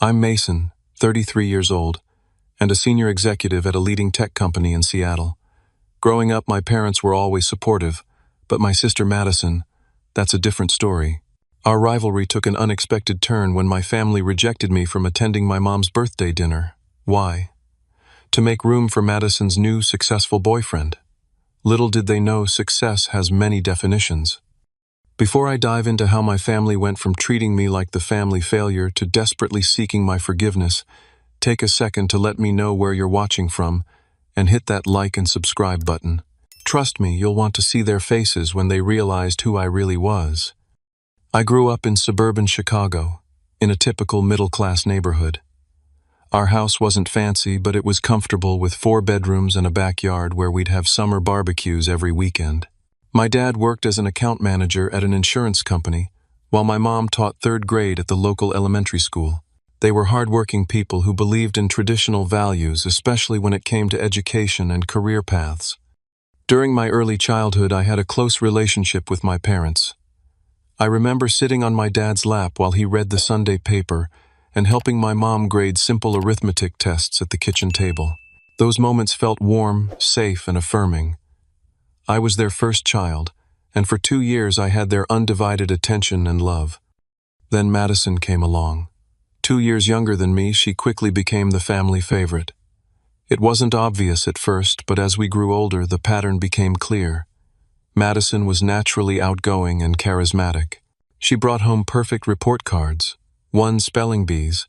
I'm Mason, 33 years old, and a senior executive at a leading tech company in Seattle. Growing up, my parents were always supportive, but my sister Madison, that's a different story. Our rivalry took an unexpected turn when my family rejected me from attending my mom's birthday dinner. Why? To make room for Madison's new successful boyfriend. Little did they know success has many definitions. Before I dive into how my family went from treating me like the family failure to desperately seeking my forgiveness, take a second to let me know where you're watching from and hit that like and subscribe button. Trust me, you'll want to see their faces when they realized who I really was. I grew up in suburban Chicago, in a typical middle-class neighborhood. Our house wasn't fancy, but it was comfortable with 4 bedrooms and a backyard where we'd have summer barbecues every weekend. My dad worked as an account manager at an insurance company, while my mom taught 3rd grade at the local elementary school. They were hardworking people who believed in traditional values, especially when it came to education and career paths. During my early childhood, I had a close relationship with my parents. I remember sitting on my dad's lap while he read the Sunday paper and helping my mom grade simple arithmetic tests at the kitchen table. Those moments felt warm, safe, and affirming. I was their first child, and for 2 years I had their undivided attention and love. Then Madison came along. 2 years younger than me, she quickly became the family favorite. It wasn't obvious at first, but as we grew older, the pattern became clear. Madison was naturally outgoing and charismatic. She brought home perfect report cards, won spelling bees,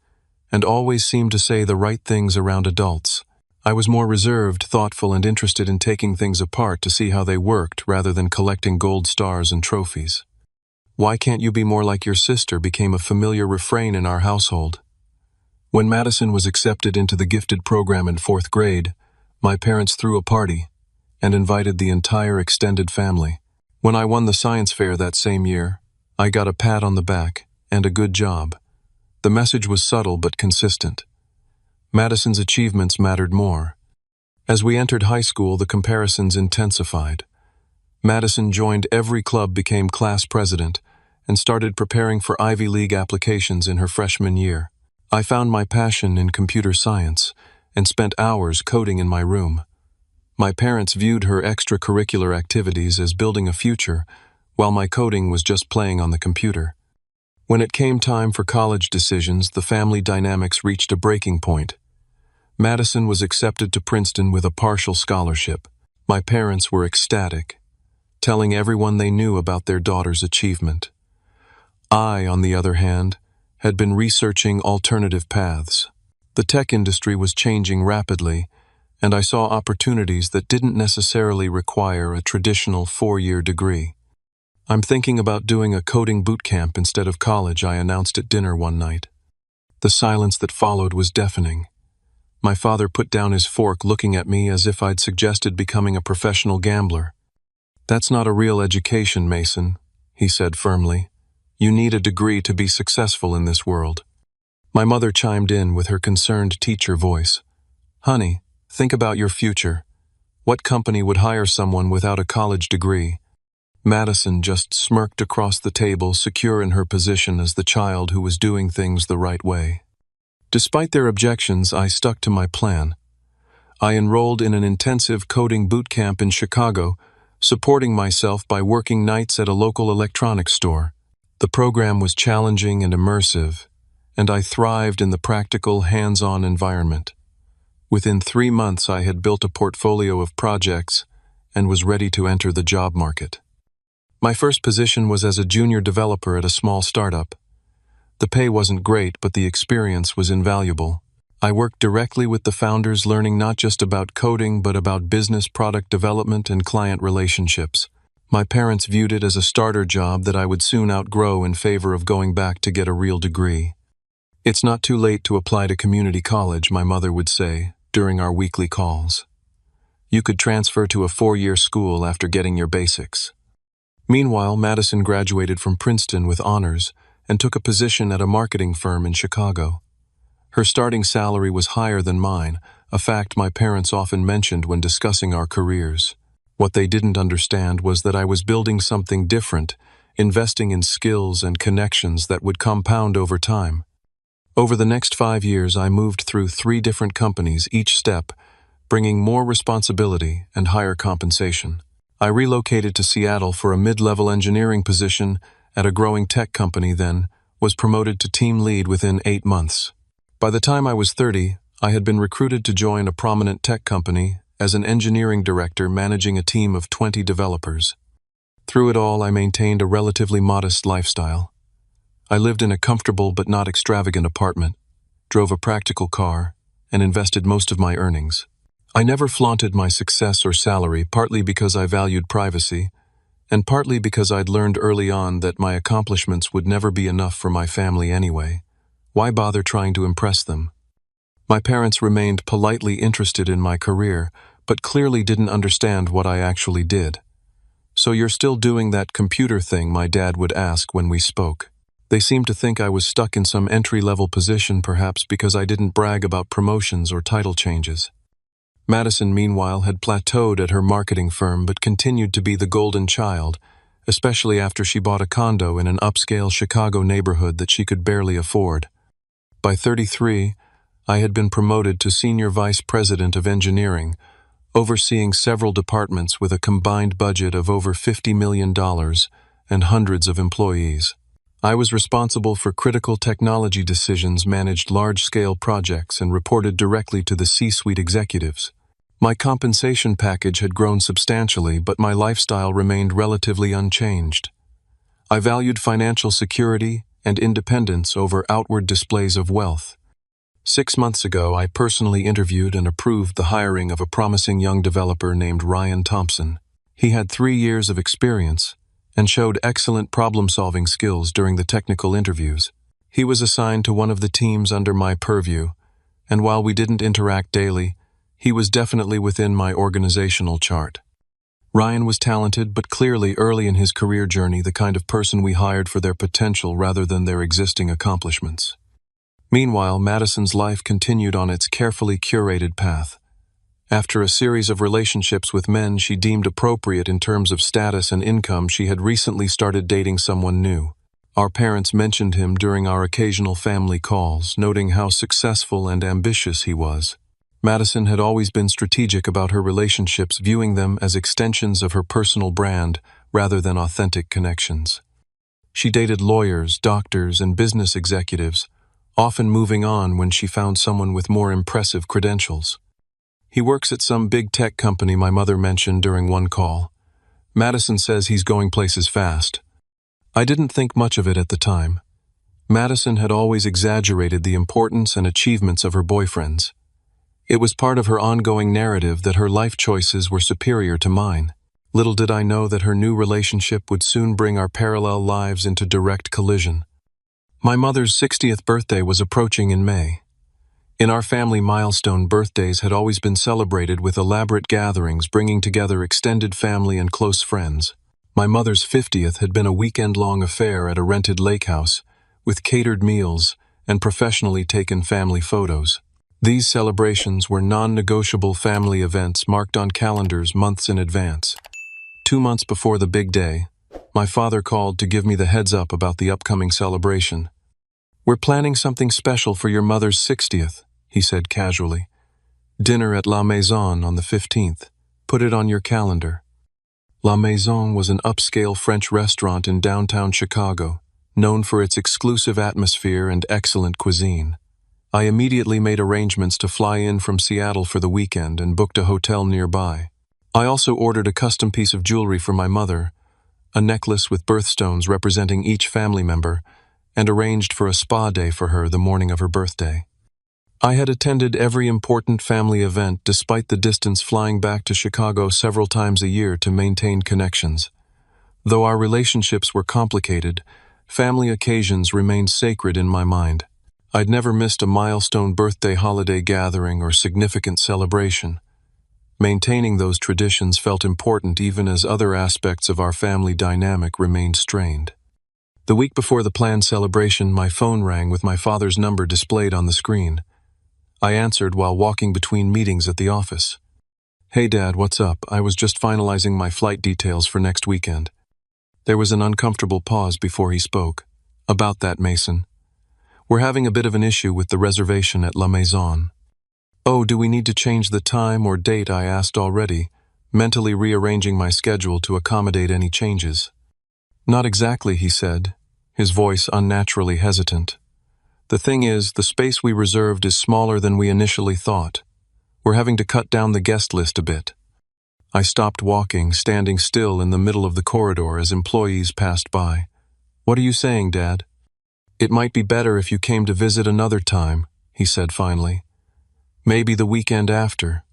and always seemed to say the right things around adults. I was more reserved, thoughtful, and interested in taking things apart to see how they worked rather than collecting gold stars and trophies. "Why can't you be more like your sister?" became a familiar refrain in our household. When Madison was accepted into the gifted program in 4th grade, my parents threw a party and invited the entire extended family. When I won the science fair that same year, I got a pat on the back and a good job. The message was subtle but consistent. Madison's achievements mattered more. As we entered high school, the comparisons intensified. Madison joined every club, became class president, and started preparing for Ivy League applications in her freshman year. I found my passion in computer science and spent hours coding in my room. My parents viewed her extracurricular activities as building a future, while my coding was just playing on the computer. When it came time for college decisions, the family dynamics reached a breaking point. Madison was accepted to Princeton with a partial scholarship. My parents were ecstatic, telling everyone they knew about their daughter's achievement. I, on the other hand, had been researching alternative paths. The tech industry was changing rapidly, and I saw opportunities that didn't necessarily require a traditional 4-year degree. "I'm thinking about doing a coding boot camp instead of college," I announced at dinner one night. The silence that followed was deafening. My father put down his fork, looking at me as if I'd suggested becoming a professional gambler. "That's not a real education, Mason," he said firmly. "You need a degree to be successful in this world." My mother chimed in with her concerned teacher voice. "Honey, think about your future. What company would hire someone without a college degree?" Madison just smirked across the table, secure in her position as the child who was doing things the right way. Despite their objections, I stuck to my plan. I enrolled in an intensive coding boot camp in Chicago, supporting myself by working nights at a local electronics store. The program was challenging and immersive, and I thrived in the practical, hands-on environment. Within 3 months, I had built a portfolio of projects and was ready to enter the job market. My first position was as a junior developer at a small startup. The pay wasn't great, but the experience was invaluable. I worked directly with the founders, learning not just about coding, but about business, product development, and client relationships. My parents viewed it as a starter job that I would soon outgrow in favor of going back to get a real degree. "It's not too late to apply to community college," my mother would say during our weekly calls. "You could transfer to a 4-year school after getting your basics." Meanwhile, Madison graduated from Princeton with honors and took a position at a marketing firm in Chicago. Her starting salary was higher than mine, a fact my parents often mentioned when discussing our careers. What they didn't understand was that I was building something different, investing in skills and connections that would compound over time. Over the next 5 years, I moved through 3 different companies, each step bringing more responsibility and higher compensation. I relocated to Seattle for a mid-level engineering position at a growing tech company, then was promoted to team lead within 8 months. By the time I was 30, I had been recruited to join a prominent tech company as an engineering director managing a team of 20 developers. Through it all, I maintained a relatively modest lifestyle. I lived in a comfortable but not extravagant apartment, drove a practical car, and invested most of my earnings. I never flaunted my success or salary, partly because I valued privacy, and partly because I'd learned early on that my accomplishments would never be enough for my family anyway. Why bother trying to impress them? My parents remained politely interested in my career, but clearly didn't understand what I actually did. "So you're still doing that computer thing?" my dad would ask when we spoke. They seemed to think I was stuck in some entry-level position, perhaps because I didn't brag about promotions or title changes. Madison, meanwhile, had plateaued at her marketing firm but continued to be the golden child, especially after she bought a condo in an upscale Chicago neighborhood that she could barely afford. By 33, I had been promoted to Senior Vice President of Engineering, overseeing several departments with a combined budget of over $50 million and hundreds of employees. I was responsible for critical technology decisions, managed large-scale projects, and reported directly to the C-suite executives. My compensation package had grown substantially, but my lifestyle remained relatively unchanged. I valued financial security and independence over outward displays of wealth. 6 months ago, I personally interviewed and approved the hiring of a promising young developer named Ryan Thompson. He had 3 years of experience and showed excellent problem-solving skills during the technical interviews. He was assigned to one of the teams under my purview, and while we didn't interact daily, he was definitely within my organizational chart. Ryan was talented, but clearly early in his career journey, the kind of person we hired for their potential rather than their existing accomplishments. Meanwhile, Madison's life continued on its carefully curated path. After a series of relationships with men she deemed appropriate in terms of status and income, she had recently started dating someone new. Our parents mentioned him during our occasional family calls, noting how successful and ambitious he was. Madison had always been strategic about her relationships, viewing them as extensions of her personal brand rather than authentic connections. She dated lawyers, doctors, and business executives, often moving on when she found someone with more impressive credentials. "He works at some big tech company," my mother mentioned during one call. "Madison says he's going places fast." I didn't think much of it at the time. Madison had always exaggerated the importance and achievements of her boyfriends. It was part of her ongoing narrative that her life choices were superior to mine. Little did I know that her new relationship would soon bring our parallel lives into direct collision. My mother's 60th birthday was approaching in May. In our family, milestone birthdays had always been celebrated with elaborate gatherings bringing together extended family and close friends. My mother's 50th had been a weekend-long affair at a rented lake house, with catered meals and professionally taken family photos. These celebrations were non-negotiable family events marked on calendars months in advance. 2 months before the big day, my father called to give me the heads-up about the upcoming celebration. "We're planning something special for your mother's 60th, he said casually. "Dinner at La Maison on the 15th. Put it on your calendar." La Maison was an upscale French restaurant in downtown Chicago, known for its exclusive atmosphere and excellent cuisine. I immediately made arrangements to fly in from Seattle for the weekend and booked a hotel nearby. I also ordered a custom piece of jewelry for my mother, a necklace with birthstones representing each family member, and arranged for a spa day for her the morning of her birthday. I had attended every important family event despite the distance, flying back to Chicago several times a year to maintain connections. Though our relationships were complicated, family occasions remained sacred in my mind. I'd never missed a milestone birthday, holiday gathering, or significant celebration. Maintaining those traditions felt important even as other aspects of our family dynamic remained strained. The week before the planned celebration, my phone rang with my father's number displayed on the screen. I answered while walking between meetings at the office. "Hey Dad, what's up? I was just finalizing my flight details for next weekend." There was an uncomfortable pause before he spoke. "About that, Mason. We're having a bit of an issue with the reservation at La Maison. Oh, do we need to change the time or date? I asked already, mentally rearranging my schedule to accommodate any changes. Not exactly, he said, his voice unnaturally hesitant. The thing is, the space we reserved is smaller than we initially thought. We're having to cut down the guest list a bit. I stopped walking, standing still in the middle of the corridor as employees passed by. What are you saying, Dad? It might be better if you came to visit another time, he said finally. Maybe the weekend after.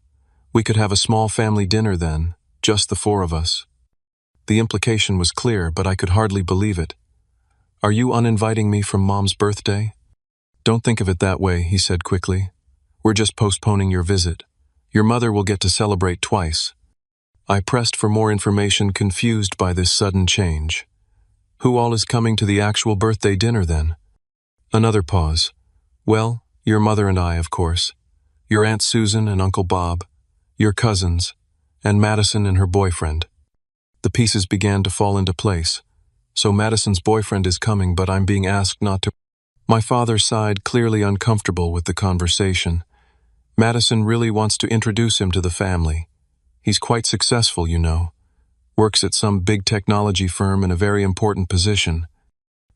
We could have a small family dinner then, just the four of us. The implication was clear, but I could hardly believe it. Are you uninviting me from Mom's birthday? Don't think of it that way, he said quickly. We're just postponing your visit. Your mother will get to celebrate twice. I pressed for more information, confused by this sudden change. Who all is coming to the actual birthday dinner then? Another pause. Well, your mother and I, of course. Your Aunt Susan and Uncle Bob. Your cousins. And Madison and her boyfriend. The pieces began to fall into place. So Madison's boyfriend is coming, but I'm being asked not to. My father sighed, clearly uncomfortable with the conversation. Madison really wants to introduce him to the family. He's quite successful, you know. Works at some big technology firm in a very important position.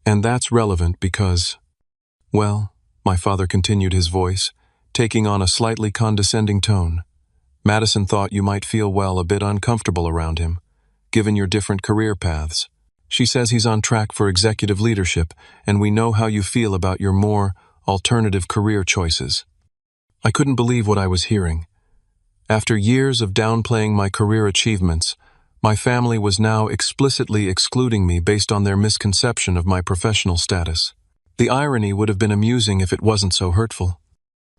And that's relevant because, well, my father continued, his voice, taking on a slightly condescending tone. Madison thought you might feel, well, a bit uncomfortable around him, given your different career paths. She says he's on track for executive leadership, and we know how you feel about your more alternative career choices. I couldn't believe what I was hearing. After years of downplaying my career achievements, my family was now explicitly excluding me based on their misconception of my professional status. The irony would have been amusing if it wasn't so hurtful.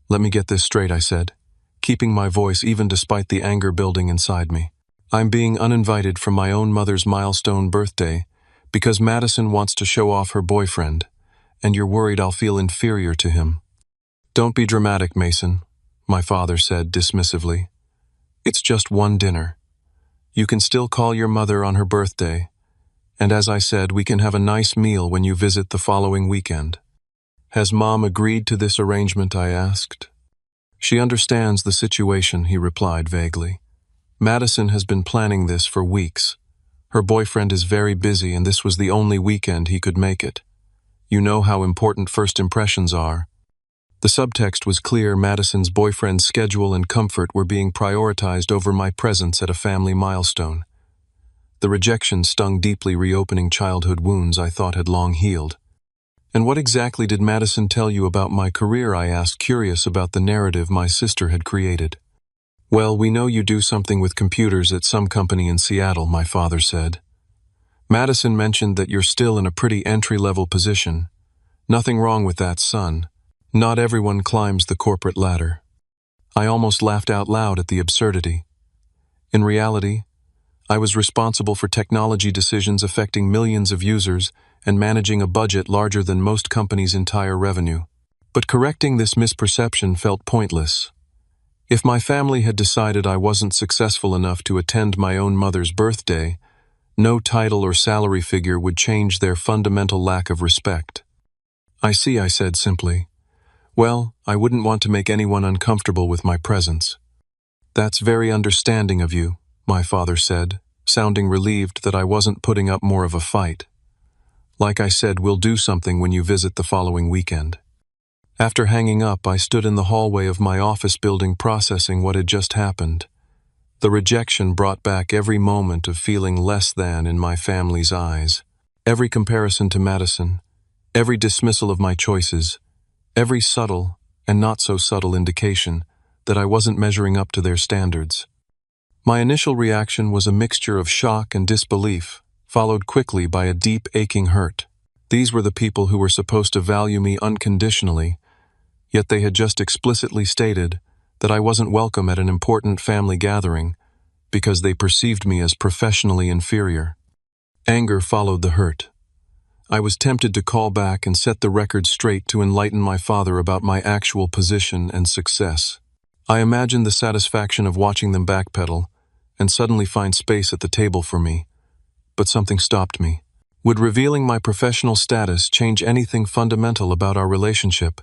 Let me get this straight, I said, keeping my voice even despite the anger building inside me. I'm being uninvited from my own mother's milestone birthday because Madison wants to show off her boyfriend, and you're worried I'll feel inferior to him. Don't be dramatic, Mason, my father said dismissively. It's just one dinner. You can still call your mother on her birthday, and as I said, we can have a nice meal when you visit the following weekend. Has Mom agreed to this arrangement? I asked. She understands the situation, he replied vaguely. Madison has been planning this for weeks. Her boyfriend is very busy, and this was the only weekend he could make it. You know how important first impressions are. The subtext was clear. Madison's boyfriend's schedule and comfort were being prioritized over my presence at a family milestone. The rejection stung deeply, reopening childhood wounds I thought had long healed. And what exactly did Madison tell you about my career? I asked, curious about the narrative my sister had created. Well, we know you do something with computers at some company in Seattle, my father said. Madison mentioned that you're still in a pretty entry-level position. Nothing wrong with that, son. Not everyone climbs the corporate ladder. I almost laughed out loud at the absurdity. In reality, I was responsible for technology decisions affecting millions of users and managing a budget larger than most companies' entire revenue. But correcting this misperception felt pointless. If my family had decided I wasn't successful enough to attend my own mother's birthday, no title or salary figure would change their fundamental lack of respect. I see, I said simply. Well, I wouldn't want to make anyone uncomfortable with my presence. That's very understanding of you, my father said, sounding relieved that I wasn't putting up more of a fight. Like I said, we'll do something when you visit the following weekend. After hanging up, I stood in the hallway of my office building, processing what had just happened. The rejection brought back every moment of feeling less than in my family's eyes. Every comparison to Madison, every dismissal of my choices, every subtle and not so subtle indication that I wasn't measuring up to their standards. My initial reaction was a mixture of shock and disbelief, followed quickly by a deep, aching hurt. These were the people who were supposed to value me unconditionally, yet they had just explicitly stated that I wasn't welcome at an important family gathering because they perceived me as professionally inferior. Anger followed the hurt. I was tempted to call back and set the record straight to enlighten my father about my actual position and success. I imagined the satisfaction of watching them backpedal and suddenly find space at the table for me, but something stopped me. Would revealing my professional status change anything fundamental about our relationship?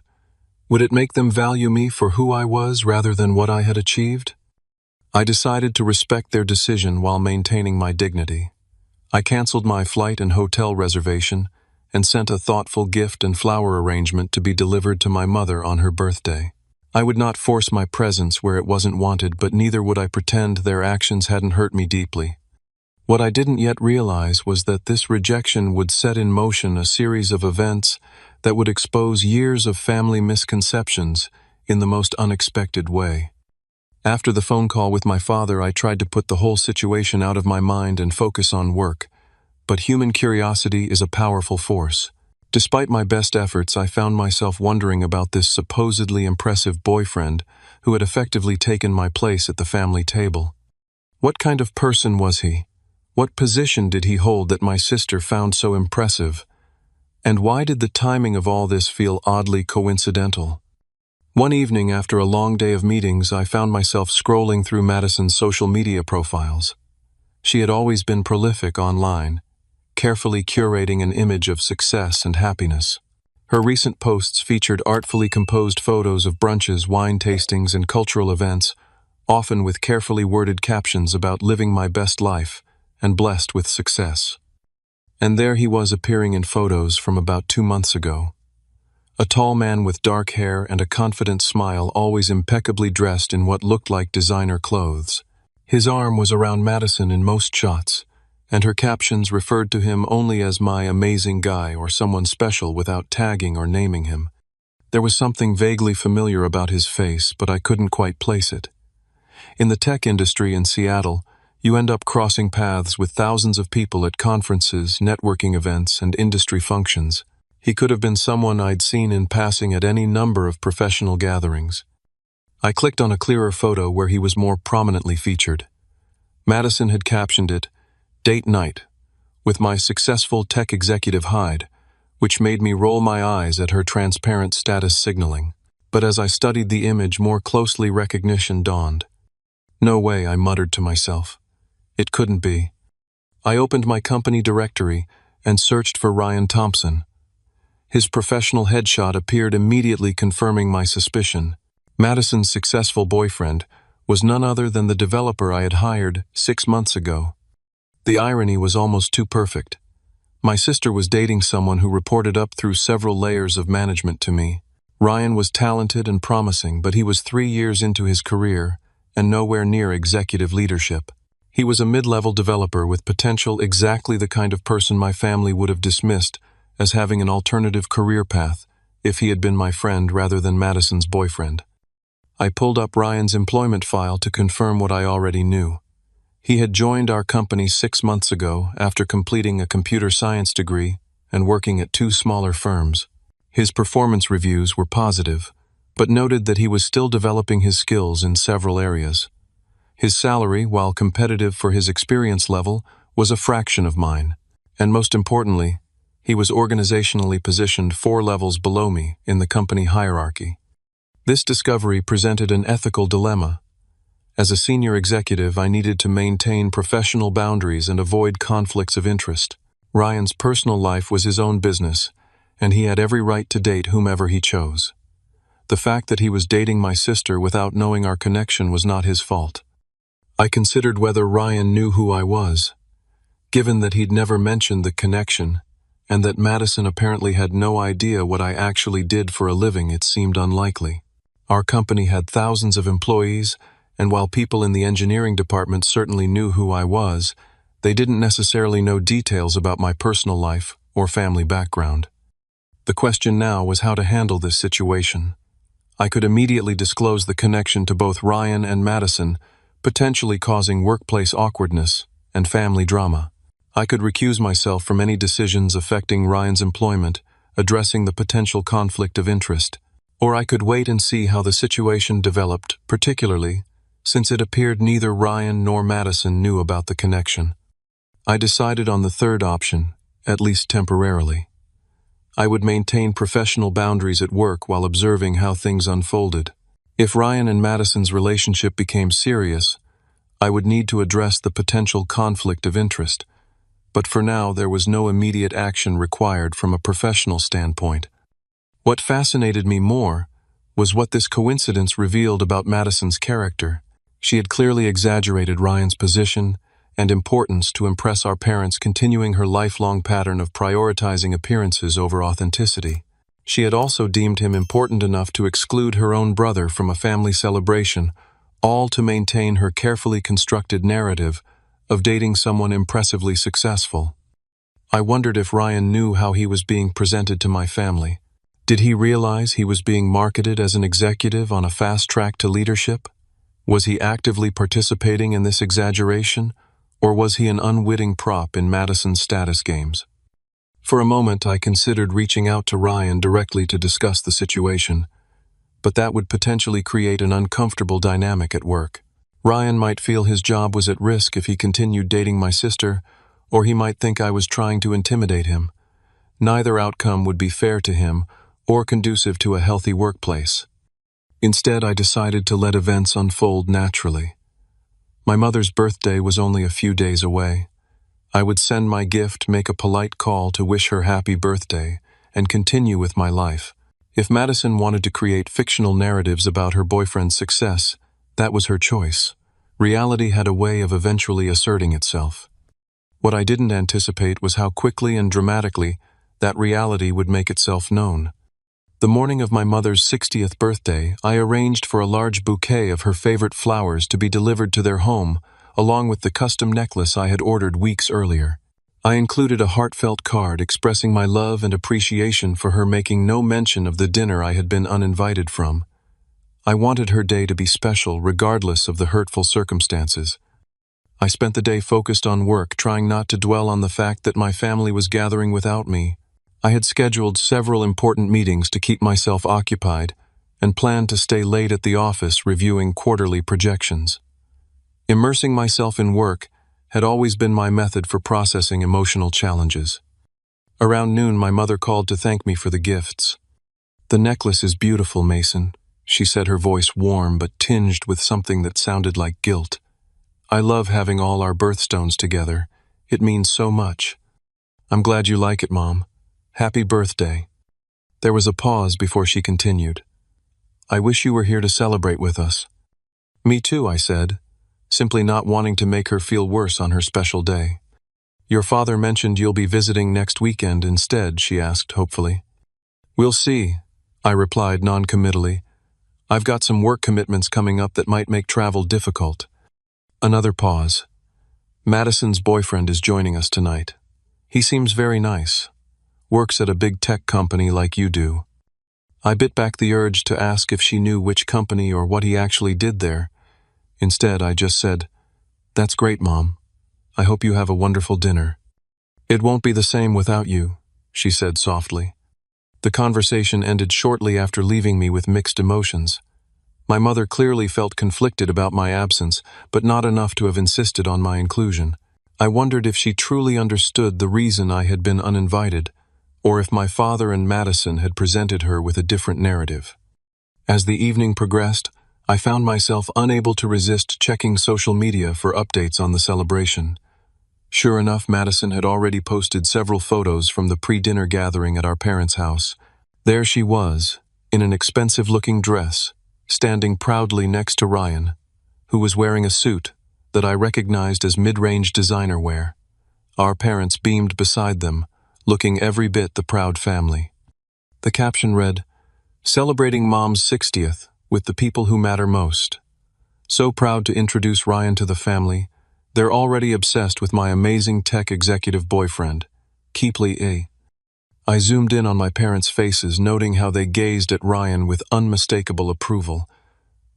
Would it make them value me for who I was rather than what I had achieved? I decided to respect their decision while maintaining my dignity. I canceled my flight and hotel reservation and sent a thoughtful gift and flower arrangement to be delivered to my mother on her birthday. I would not force my presence where it wasn't wanted, but neither would I pretend their actions hadn't hurt me deeply. What I didn't yet realize was that this rejection would set in motion a series of events that would expose years of family misconceptions in the most unexpected way. After the phone call with my father, I tried to put the whole situation out of my mind and focus on work. But human curiosity is a powerful force. Despite my best efforts, I found myself wondering about this supposedly impressive boyfriend who had effectively taken my place at the family table. What kind of person was he? What position did he hold that my sister found so impressive? And why did the timing of all this feel oddly coincidental? One evening, after a long day of meetings, I found myself scrolling through Madison's social media profiles. She had always been prolific online, carefully curating an image of success and happiness. Her recent posts featured artfully composed photos of brunches, wine tastings, and cultural events, often with carefully worded captions about living my best life and blessed with success. And there he was appearing in photos from about 2 months ago. A tall man with dark hair and a confident smile, always impeccably dressed in what looked like designer clothes. His arm was around Madison in most shots, and her captions referred to him only as my amazing guy or someone special without tagging or naming him. There was something vaguely familiar about his face, but I couldn't quite place it. In the tech industry in Seattle, you end up crossing paths with thousands of people at conferences, networking events, and industry functions. He could have been someone I'd seen in passing at any number of professional gatherings. I clicked on a clearer photo where he was more prominently featured. Madison had captioned it, "Date Night," with my successful tech executive hide, which made me roll my eyes at her transparent status signaling. But as I studied the image more closely, recognition dawned. No way, I muttered to myself. It couldn't be. I opened my company directory and searched for Ryan Thompson. His professional headshot appeared, immediately confirming my suspicion. Madison's successful boyfriend was none other than the developer I had hired 6 months ago. The irony was almost too perfect. My sister was dating someone who reported up through several layers of management to me. Ryan was talented and promising, but he was 3 years into his career and nowhere near executive leadership. He was a mid-level developer with potential, exactly the kind of person my family would have dismissed as having an alternative career path if he had been my friend rather than Madison's boyfriend. I pulled up Ryan's employment file to confirm what I already knew. He had joined our company 6 months ago after completing a computer science degree and working at 2 smaller firms. His performance reviews were positive, but noted that he was still developing his skills in several areas. His salary, while competitive for his experience level, was a fraction of mine, and most importantly, he was organizationally positioned 4 levels below me in the company hierarchy. This discovery presented an ethical dilemma. As a senior executive, I needed to maintain professional boundaries and avoid conflicts of interest. Ryan's personal life was his own business, and he had every right to date whomever he chose. The fact that he was dating my sister without knowing our connection was not his fault. I considered whether Ryan knew who I was. Given that he'd never mentioned the connection, and that Madison apparently had no idea what I actually did for a living, it seemed unlikely. Our company had thousands of employees, and while people in the engineering department certainly knew who I was, they didn't necessarily know details about my personal life or family background. The question now was how to handle this situation. I could immediately disclose the connection to both Ryan and Madison, potentially causing workplace awkwardness and family drama. I could recuse myself from any decisions affecting Ryan's employment, addressing the potential conflict of interest, or I could wait and see how the situation developed, particularly since it appeared neither Ryan nor Madison knew about the connection. I decided on the third option, at least temporarily. I would maintain professional boundaries at work while observing how things unfolded. If Ryan and Madison's relationship became serious, I would need to address the potential conflict of interest. but for now there was no immediate action required from a professional standpoint. What fascinated me more was what this coincidence revealed about Madison's character. She had clearly exaggerated Ryan's position and importance to impress our parents, continuing her lifelong pattern of prioritizing appearances over authenticity. She had also deemed him important enough to exclude her own brother from a family celebration, all to maintain her carefully constructed narrative of dating someone impressively successful. I wondered if Ryan knew how he was being presented to my family. Did he realize he was being marketed as an executive on a fast track to leadership? Was he actively participating in this exaggeration, or was he an unwitting prop in Madison's status games? For a moment, I considered reaching out to Ryan directly to discuss the situation, but that would potentially create an uncomfortable dynamic at work. Ryan might feel his job was at risk if he continued dating my sister, or he might think I was trying to intimidate him. Neither outcome would be fair to him or conducive to a healthy workplace. Instead, I decided to let events unfold naturally. My mother's birthday was only a few days away. I would send my gift, make a polite call to wish her happy birthday, and continue with my life. If Madison wanted to create fictional narratives about her boyfriend's success, that was her choice. Reality had a way of eventually asserting itself. What I didn't anticipate was how quickly and dramatically that reality would make itself known. The morning of my mother's 60th birthday, I arranged for a large bouquet of her favorite flowers to be delivered to their home, along with the custom necklace I had ordered weeks earlier. I included a heartfelt card expressing my love and appreciation for her, making no mention of the dinner I had been uninvited from. I wanted her day to be special regardless of the hurtful circumstances. I spent the day focused on work, trying not to dwell on the fact that my family was gathering without me. I had scheduled several important meetings to keep myself occupied and planned to stay late at the office reviewing quarterly projections. Immersing myself in work had always been my method for processing emotional challenges. Around noon, my mother called to thank me for the gifts. "The necklace is beautiful, Mason," she said, her voice warm but tinged with something that sounded like guilt. "I love having all our birthstones together. It means so much." "I'm glad you like it, Mom. Happy birthday." There was a pause before she continued. "I wish you were here to celebrate with us." "Me too," I said, simply not wanting to make her feel worse on her special day. "Your father mentioned you'll be visiting next weekend instead," she asked hopefully. "We'll see," I replied non-committally. "I've got some work commitments coming up that might make travel difficult." Another pause. "Madison's boyfriend is joining us tonight. He seems very nice. Works at a big tech company like you do." I bit back the urge to ask if she knew which company or what he actually did there. Instead, I just said, "That's great, Mom. I hope you have a wonderful dinner." "It won't be the same without you," she said softly. The conversation ended shortly after leaving me with mixed emotions. My mother clearly felt conflicted about my absence, but not enough to have insisted on my inclusion. I wondered if she truly understood the reason I had been uninvited, or if my father and Madison had presented her with a different narrative. As the evening progressed, I found myself unable to resist checking social media for updates on the celebration. Sure enough, Madison had already posted several photos from the pre-dinner gathering at our parents' house. There she was, in an expensive-looking dress, standing proudly next to Ryan, who was wearing a suit that I recognized as mid-range designer wear. Our parents beamed beside them, looking every bit the proud family. The caption read, "Celebrating Mom's 60th with the people who matter most. So proud to introduce Ryan to the family. They're already obsessed with my amazing tech executive boyfriend, Keeply A." I zoomed in on my parents' faces, noting how they gazed at Ryan with unmistakable approval,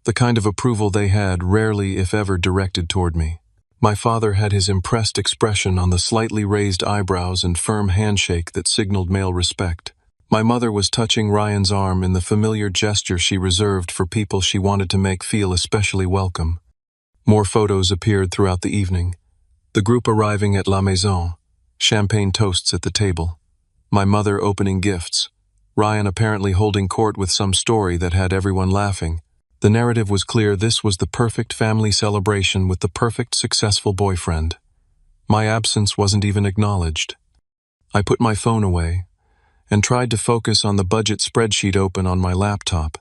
the kind of approval they had rarely, if ever, directed toward me. My father had his impressed expression on the slightly raised eyebrows and firm handshake that signaled male respect. My mother was touching Ryan's arm in the familiar gesture she reserved for people she wanted to make feel especially welcome. More photos appeared throughout the evening. The group arriving at La Maison, champagne toasts at the table, my mother opening gifts, Ryan apparently holding court with some story that had everyone laughing. The narrative was clear: this was the perfect family celebration with the perfect successful boyfriend. My absence wasn't even acknowledged. I put my phone away and tried to focus on the budget spreadsheet open on my laptop,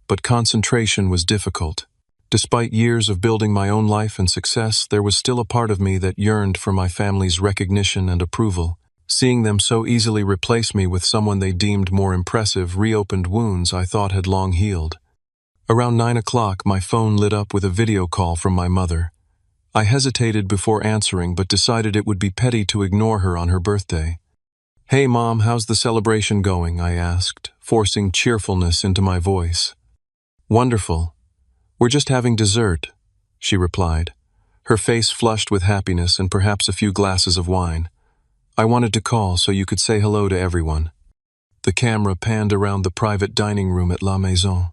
but concentration was difficult. Despite years of building my own life and success, there was still a part of me that yearned for my family's recognition and approval. Seeing them so easily replace me with someone they deemed more impressive reopened wounds I thought had long healed. Around 9 o'clock, my phone lit up with a video call from my mother. I hesitated before answering, but decided it would be petty to ignore her on her birthday. "Hey Mom, how's the celebration going?" I asked, forcing cheerfulness into my voice. "Wonderful. We're just having dessert," she replied, her face flushed with happiness and perhaps a few glasses of wine. "I wanted to call so you could say hello to everyone." The camera panned around the private dining room at La Maison.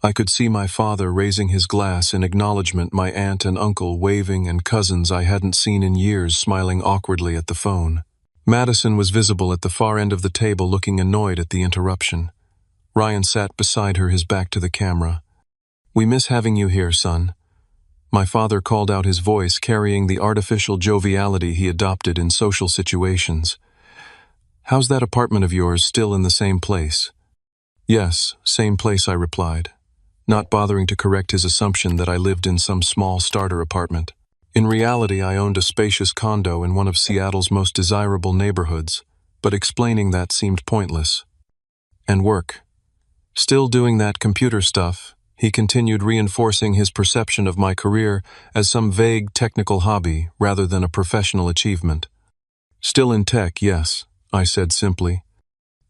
I could see my father raising his glass in acknowledgement, my aunt and uncle waving, and cousins I hadn't seen in years smiling awkwardly at the phone. Madison was visible at the far end of the table, looking annoyed at the interruption. Ryan sat beside her, his back to the camera. "We miss having you here, son." My father called out, his voice carrying the artificial joviality he adopted in social situations. "How's that apartment of yours, still in the same place?" "Yes, same place," I replied, not bothering to correct his assumption that I lived in some small starter apartment. In reality, I owned a spacious condo in one of Seattle's most desirable neighborhoods, but explaining that seemed pointless. "And work?" "Still doing that computer stuff," he continued, reinforcing his perception of my career as some vague technical hobby rather than a professional achievement. "Still in tech, yes," I said simply.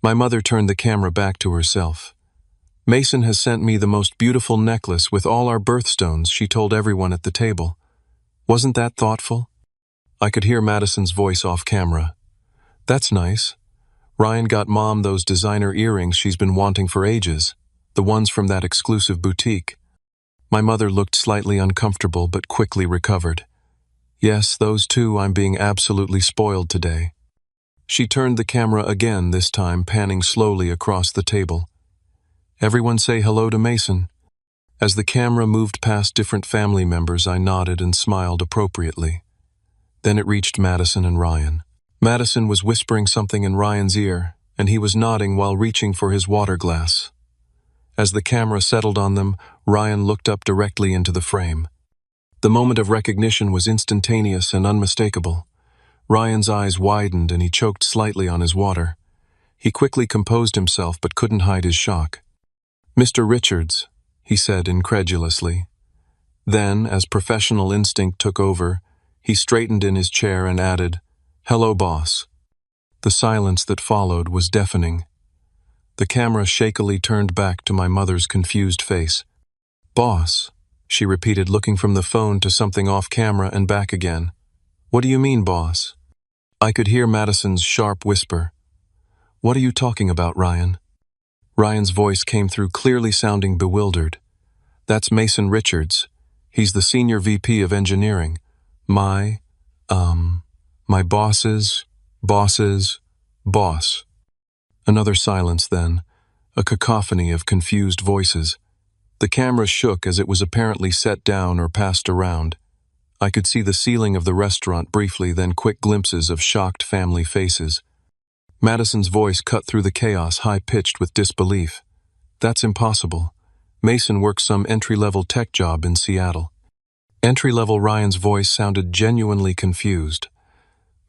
My mother turned the camera back to herself. "Mason has sent me the most beautiful necklace with all our birthstones," she told everyone at the table. "Wasn't that thoughtful?" I could hear Madison's voice off camera. "That's nice. Ryan got Mom those designer earrings she's been wanting for ages, the ones from that exclusive boutique." My mother looked slightly uncomfortable but quickly recovered. "Yes, those too. I'm being absolutely spoiled today." She turned the camera again, this time panning slowly across the table. "Everyone say hello to Mason." As the camera moved past different family members, I nodded and smiled appropriately. Then it reached Madison and Ryan. Madison was whispering something in Ryan's ear, and he was nodding while reaching for his water glass. As the camera settled on them, Ryan looked up directly into the frame. The moment of recognition was instantaneous and unmistakable. Ryan's eyes widened and he choked slightly on his water. He quickly composed himself but couldn't hide his shock. "Mr. Richards," he said incredulously. Then, as professional instinct took over, he straightened in his chair and added, "Hello, boss." The silence that followed was deafening. The camera shakily turned back to my mother's confused face. "Boss," she repeated, looking from the phone to something off camera and back again. "What do you mean, boss?" I could hear Madison's sharp whisper. "What are you talking about, Ryan?" Ryan's voice came through clearly, sounding bewildered. "That's Mason Richards. He's the senior VP of engineering. My boss's boss." Another silence then, a cacophony of confused voices. The camera shook as it was apparently set down or passed around. I could see the ceiling of the restaurant briefly, then quick glimpses of shocked family faces. Madison's voice cut through the chaos, high-pitched with disbelief. "That's impossible. Mason works some entry-level tech job in Seattle." Entry-level? Ryan's voice sounded genuinely confused.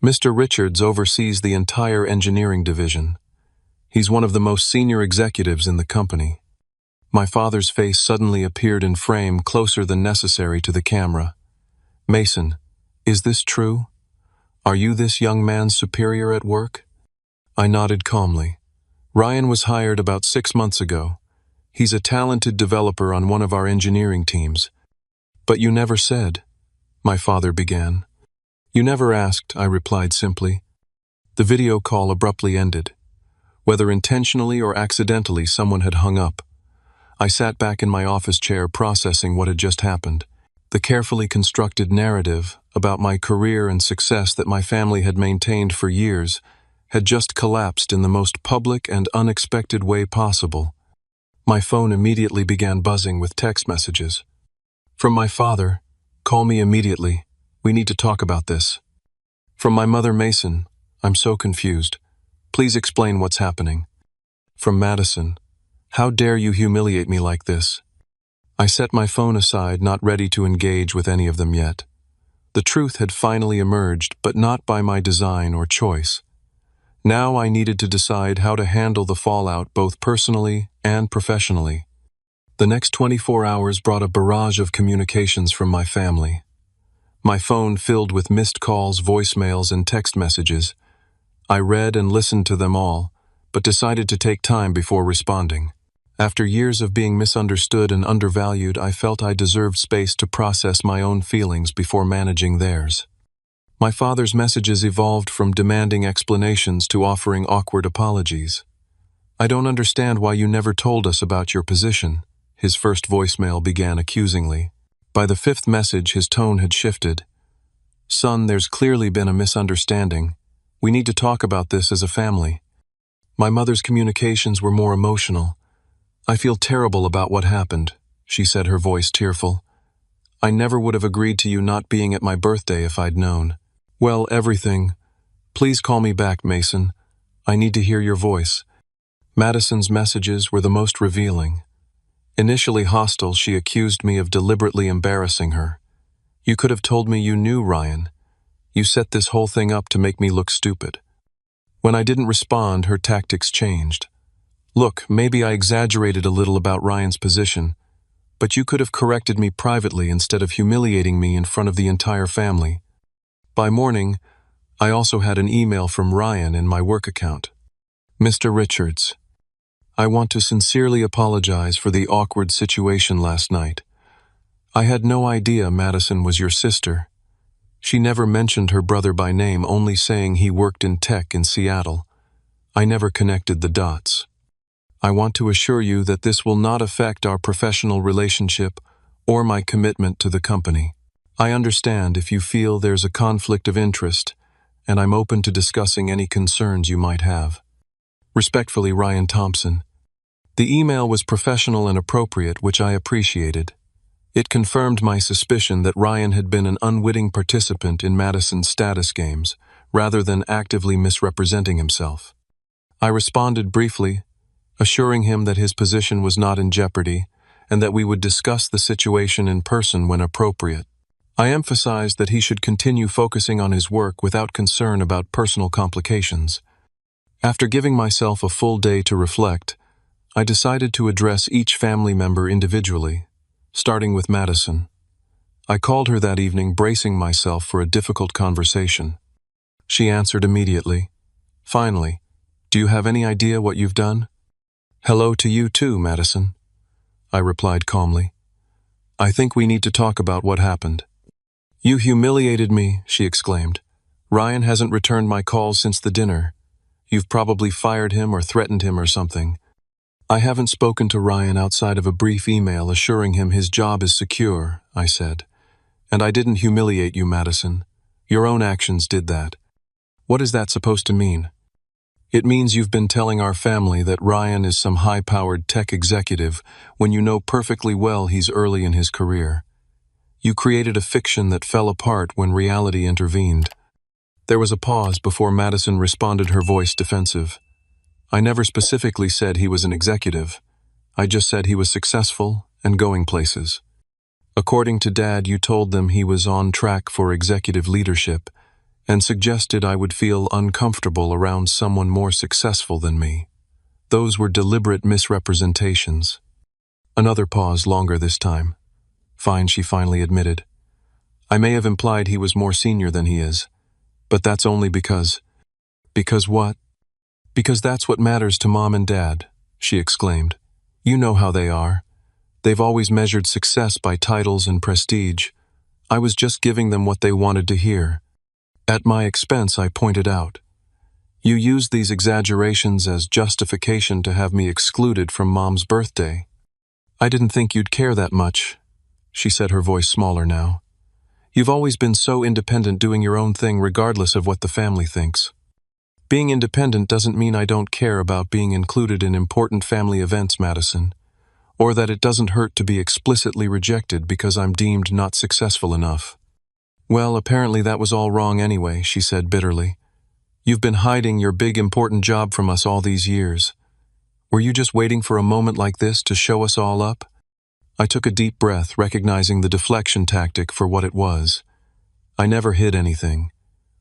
"Mr. Richards oversees the entire engineering division. He's one of the most senior executives in the company." My father's face suddenly appeared in frame, closer than necessary to the camera. "Mason, is this true? Are you this young man's superior at work?" I nodded calmly. "Ryan was hired about 6 months ago. He's a talented developer on one of our engineering teams." "But you never said," my father began. "You never asked," I replied simply. The video call abruptly ended. Whether intentionally or accidentally, someone had hung up. I sat back in my office chair, processing what had just happened. The carefully constructed narrative about my career and success that my family had maintained for years had just collapsed in the most public and unexpected way possible. My phone immediately began buzzing with text messages. From my father, "Call me immediately. We need to talk about this." From my mother, Mason. I'm so confused. Please explain what's happening. From Madison. How dare you humiliate me like this? I set my phone aside, not ready to engage with any of them yet. The truth had finally emerged, but not by my design or choice. Now I needed to decide how to handle the fallout both personally and professionally. The next 24 hours brought a barrage of communications from my family. My phone filled with missed calls, voicemails, and text messages. I read and listened to them all, but decided to take time before responding. After years of being misunderstood and undervalued, I felt I deserved space to process my own feelings before managing theirs. My father's messages evolved from demanding explanations to offering awkward apologies. I don't understand why you never told us about your position, his first voicemail began accusingly. By the fifth message, his tone had shifted. Son, there's clearly been a misunderstanding. We need to talk about this as a family. My mother's communications were more emotional. I feel terrible about what happened, she said, her voice tearful. I never would have agreed to you not being at my birthday if I'd known. Well, everything. Please call me back, Mason. I need to hear your voice. Madison's messages were the most revealing. Initially hostile, she accused me of deliberately embarrassing her. You could have told me you knew Ryan. You set this whole thing up to make me look stupid. When I didn't respond, her tactics changed. Look, maybe I exaggerated a little about Ryan's position, but you could have corrected me privately instead of humiliating me in front of the entire family. By morning, I also had an email from Ryan in my work account. Mr. Richards, I want to sincerely apologize for the awkward situation last night. I had no idea Madison was your sister. She never mentioned her brother by name, only saying he worked in tech in Seattle. I never connected the dots. I want to assure you that this will not affect our professional relationship or my commitment to the company. I understand if you feel there's a conflict of interest, and I'm open to discussing any concerns you might have. Respectfully, Ryan Thompson. The email was professional and appropriate, which I appreciated. It confirmed my suspicion that Ryan had been an unwitting participant in Madison's status games, rather than actively misrepresenting himself. I responded briefly, assuring him that his position was not in jeopardy and that we would discuss the situation in person when appropriate. I emphasized that he should continue focusing on his work without concern about personal complications. After giving myself a full day to reflect, I decided to address each family member individually, starting with Madison. I called her that evening, bracing myself for a difficult conversation. She answered immediately. Finally, do you have any idea what you've done? Hello to you too, Madison, I replied calmly. I think we need to talk about what happened. You humiliated me, she exclaimed. Ryan hasn't returned my calls since the dinner. You've probably fired him or threatened him or something. I haven't spoken to Ryan outside of a brief email assuring him his job is secure, I said. And I didn't humiliate you, Madison. Your own actions did that. What is that supposed to mean? It means you've been telling our family that Ryan is some high-powered tech executive when you know perfectly well he's early in his career. You created a fiction that fell apart when reality intervened. There was a pause before Madison responded, her voice defensive. I never specifically said he was an executive. I just said he was successful and going places. According to Dad, you told them he was on track for executive leadership and suggested I would feel uncomfortable around someone more successful than me. Those were deliberate misrepresentations. Another pause, longer this time. Fine, she finally admitted. I may have implied he was more senior than he is, but that's only because... Because what? Because that's what matters to Mom and Dad, she exclaimed. You know how they are. They've always measured success by titles and prestige. I was just giving them what they wanted to hear. At my expense, I pointed out. You used these exaggerations as justification to have me excluded from Mom's birthday. I didn't think you'd care that much, she said, her voice smaller now. You've always been so independent, doing your own thing regardless of what the family thinks. Being independent doesn't mean I don't care about being included in important family events, Madison, or that it doesn't hurt to be explicitly rejected because I'm deemed not successful enough. Well, apparently that was all wrong anyway, she said bitterly. You've been hiding your big important job from us all these years. Were you just waiting for a moment like this to show us all up? I took a deep breath, recognizing the deflection tactic for what it was. I never hid anything.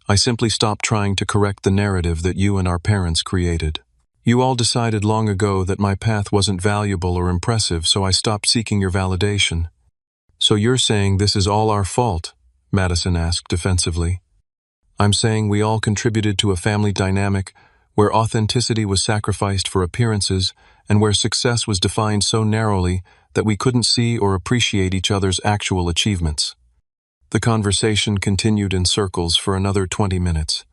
I simply stopped trying to correct the narrative that you and our parents created. You all decided long ago that my path wasn't valuable or impressive, so I stopped seeking your validation. So you're saying this is all our fault? Madison asked defensively. I'm saying we all contributed to a family dynamic where authenticity was sacrificed for appearances and where success was defined so narrowly that we couldn't see or appreciate each other's actual achievements. The conversation continued in circles for another 20 minutes.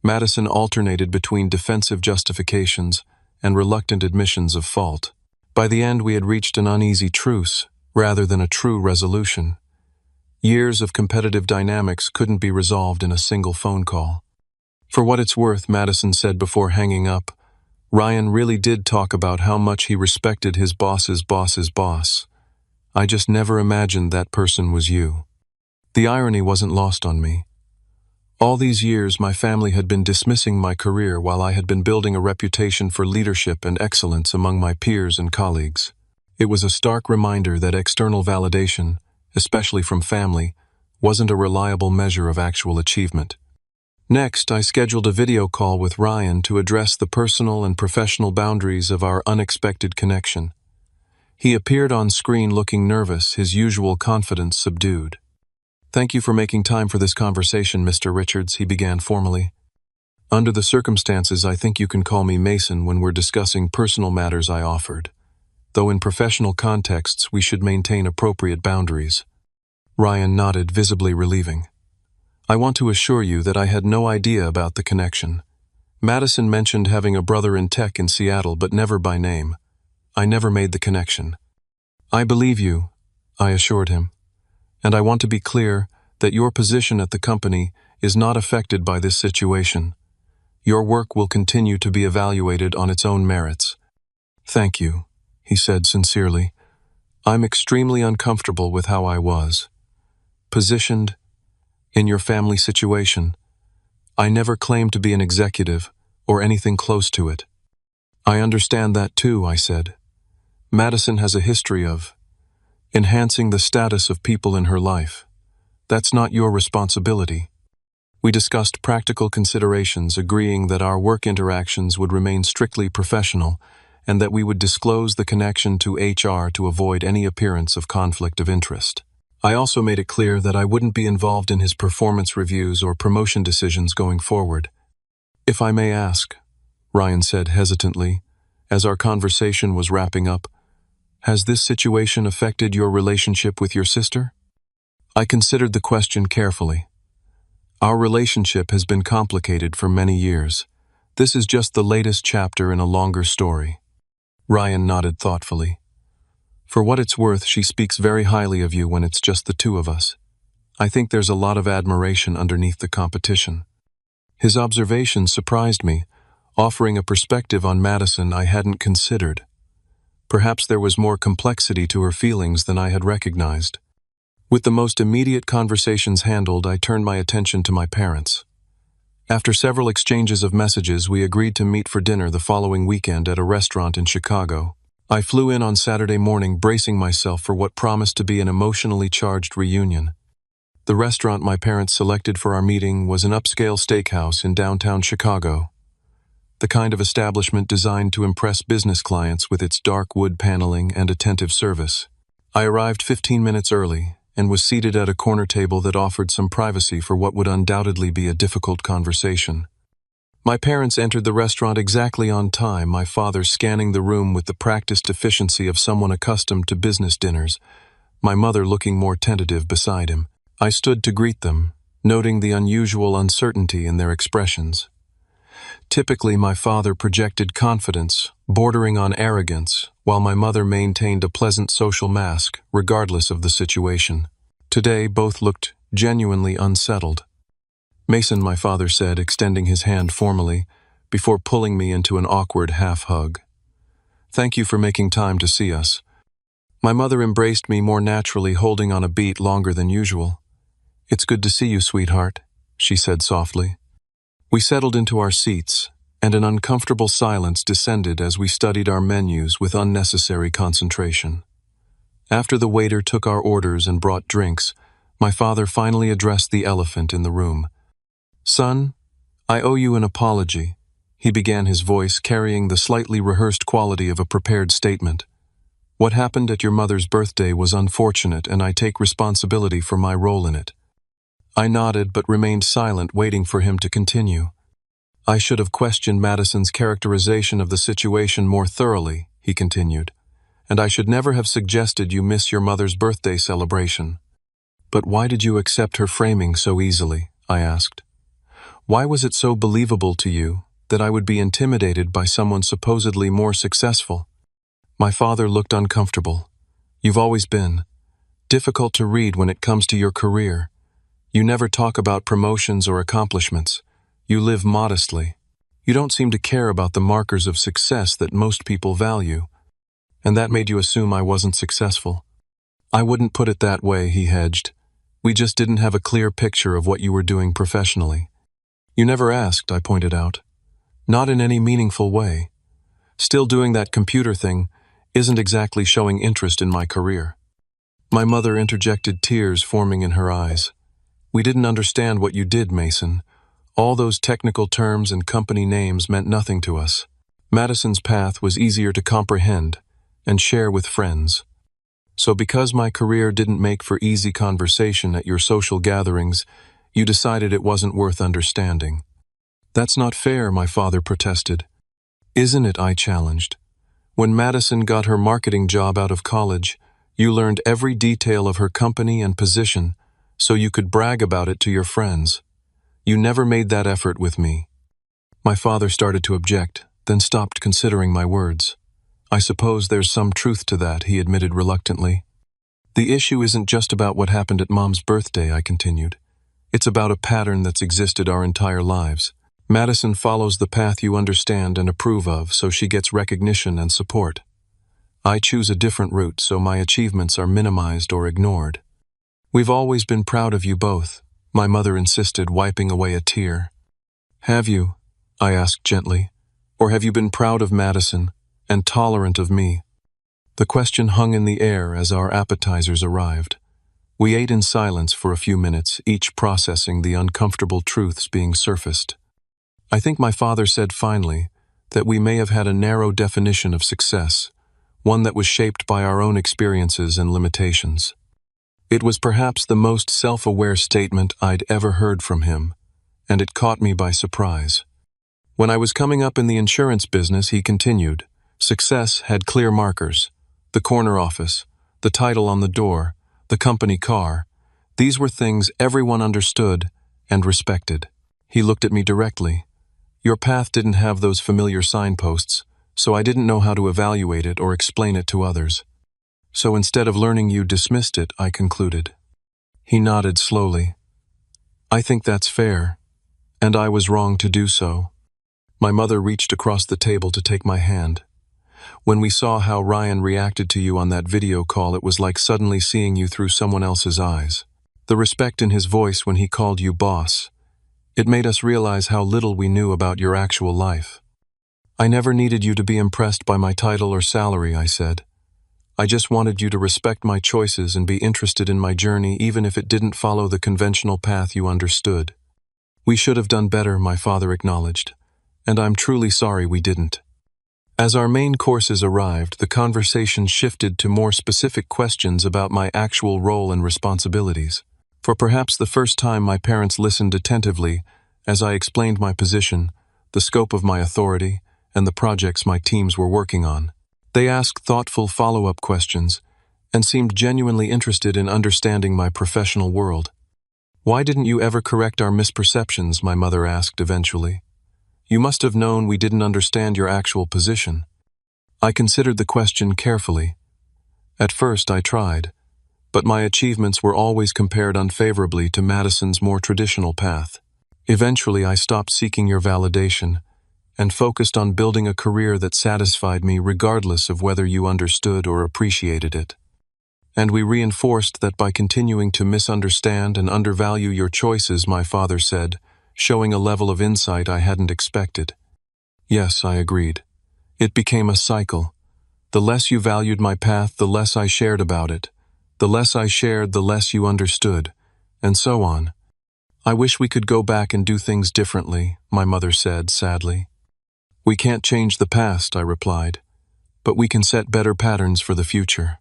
Madison alternated between defensive justifications and reluctant admissions of fault. By the end, we had reached an uneasy truce rather than a true resolution. Years of competitive dynamics couldn't be resolved in a single phone call. For what it's worth, Madison said before hanging up, Ryan really did talk about how much he respected his boss's boss's boss. I just never imagined that person was you. The irony wasn't lost on me. All these years, my family had been dismissing my career while I had been building a reputation for leadership and excellence among my peers and colleagues. It was a stark reminder that external validation, especially from family, wasn't a reliable measure of actual achievement. Next, I scheduled a video call with Ryan to address the personal and professional boundaries of our unexpected connection. He appeared on screen looking nervous, his usual confidence subdued. Thank you for making time for this conversation, Mr. Richards, he began formally. Under the circumstances, I think you can call me Mason when we're discussing personal matters, I offered. Though in professional contexts, we should maintain appropriate boundaries. Ryan nodded, visibly relieving. I want to assure you that I had no idea about the connection. Madison mentioned having a brother in tech in Seattle, but never by name. I never made the connection. I believe you, I assured him. And I want to be clear that your position at the company is not affected by this situation. Your work will continue to be evaluated on its own merits. Thank you, he said sincerely. I'm extremely uncomfortable with how I was positioned in your family situation. I never claimed to be an executive or anything close to it. I understand that too, I said. Madison has a history of enhancing the status of people in her life. That's not your responsibility. We discussed practical considerations, agreeing that our work interactions would remain strictly professional and that we would disclose the connection to HR to avoid any appearance of conflict of interest. I also made it clear that I wouldn't be involved in his performance reviews or promotion decisions going forward. If I may ask, Ryan said hesitantly, as our conversation was wrapping up, has this situation affected your relationship with your sister? I considered the question carefully. Our relationship has been complicated for many years. This is just the latest chapter in a longer story. Ryan nodded thoughtfully. For what it's worth, she speaks very highly of you when it's just the two of us. I think there's a lot of admiration underneath the competition. His observation surprised me, offering a perspective on Madison I hadn't considered. Perhaps there was more complexity to her feelings than I had recognized. With the most immediate conversations handled, I turned my attention to my parents. After several exchanges of messages, we agreed to meet for dinner the following weekend at a restaurant in Chicago. I flew in on Saturday morning, bracing myself for what promised to be an emotionally charged reunion. The restaurant my parents selected for our meeting was an upscale steakhouse in downtown Chicago, the kind of establishment designed to impress business clients with its dark wood paneling and attentive service. I arrived 15 minutes early and was seated at a corner table that offered some privacy for what would undoubtedly be a difficult conversation. My parents entered the restaurant exactly on time, my father scanning the room with the practiced efficiency of someone accustomed to business dinners, my mother looking more tentative beside him. I stood to greet them, noting the unusual uncertainty in their expressions. Typically, my father projected confidence, bordering on arrogance, while my mother maintained a pleasant social mask, regardless of the situation. Today, both looked genuinely unsettled. Mason, my father said, extending his hand formally, before pulling me into an awkward half-hug. Thank you for making time to see us. My mother embraced me more naturally, holding on a beat longer than usual. "It's good to see you, sweetheart," she said softly. We settled into our seats, and an uncomfortable silence descended as we studied our menus with unnecessary concentration. After the waiter took our orders and brought drinks, my father finally addressed the elephant in the room. "Son, I owe you an apology," he began, his voice carrying the slightly rehearsed quality of a prepared statement. "What happened at your mother's birthday was unfortunate, and I take responsibility for my role in it." I nodded but remained silent, waiting for him to continue. "I should have questioned Madison's characterization of the situation more thoroughly," he continued, "and I should never have suggested you miss your mother's birthday celebration." "But why did you accept her framing so easily?" I asked. "Why was it so believable to you that I would be intimidated by someone supposedly more successful?" My father looked uncomfortable. "You've always been difficult to read when it comes to your career. You never talk about promotions or accomplishments. You live modestly. You don't seem to care about the markers of success that most people value. And that made you assume I wasn't successful." "I wouldn't put it that way," he hedged. "We just didn't have a clear picture of what you were doing professionally." "You never asked," I pointed out. "Not in any meaningful way. Still doing that computer thing isn't exactly showing interest in my career." My mother interjected, tears forming in her eyes. "We didn't understand what you did, Mason. All those technical terms and company names meant nothing to us. Madison's path was easier to comprehend and share with friends. So because my career didn't make for easy conversation at your social gatherings, you decided it wasn't worth understanding." "That's not fair," my father protested. "Isn't it?" I challenged. "When Madison got her marketing job out of college, you learned every detail of her company and position so you could brag about it to your friends. You never made that effort with me." My father started to object, then stopped, considering my words. "I suppose there's some truth to that," he admitted reluctantly. "The issue isn't just about what happened at Mom's birthday," I continued. "It's about a pattern that's existed our entire lives. Madison follows the path you understand and approve of, so she gets recognition and support. I choose a different route, so my achievements are minimized or ignored." "We've always been proud of you both," my mother insisted, wiping away a tear. "Have you?" I asked gently. "Or have you been proud of Madison and tolerant of me?" The question hung in the air as our appetizers arrived. We ate in silence for a few minutes, each processing the uncomfortable truths being surfaced. I think my father said finally that we may have had a narrow definition of success, one that was shaped by our own experiences and limitations. It was perhaps the most self-aware statement I'd ever heard from him, and it caught me by surprise. When I was coming up in the insurance business, he continued, success had clear markers: the corner office, the title on the door, the company car. These were things everyone understood and respected. He looked at me directly. "Your path didn't have those familiar signposts, so I didn't know how to evaluate it or explain it to others. So instead of learning, you dismissed it," I concluded. He nodded slowly. "I think that's fair, and I was wrong to do so." My mother reached across the table to take my hand. "When we saw how Ryan reacted to you on that video call, it was like suddenly seeing you through someone else's eyes. The respect in his voice when he called you boss. It made us realize how little we knew about your actual life." "I never needed you to be impressed by my title or salary," I said. "I just wanted you to respect my choices and be interested in my journey, even if it didn't follow the conventional path you understood." "We should have done better," my father acknowledged, "and I'm truly sorry we didn't." As our main courses arrived, the conversation shifted to more specific questions about my actual role and responsibilities. For perhaps the first time, my parents listened attentively as I explained my position, the scope of my authority, and the projects my teams were working on. They asked thoughtful follow-up questions and seemed genuinely interested in understanding my professional world. "Why didn't you ever correct our misperceptions?" my mother asked eventually. "You must have known we didn't understand your actual position." I considered the question carefully. At first I tried, but my achievements were always compared unfavorably to Madison's more traditional path. Eventually I stopped seeking your validation and focused on building a career that satisfied me regardless of whether you understood or appreciated it. And we reinforced that by continuing to misunderstand and undervalue your choices, my father said, showing a level of insight I hadn't expected. Yes, I agreed. It became a cycle. The less you valued my path, the less I shared about it. The less I shared, the less you understood. And so on. I wish we could go back and do things differently, my mother said, sadly. We can't change the past, I replied, but we can set better patterns for the future.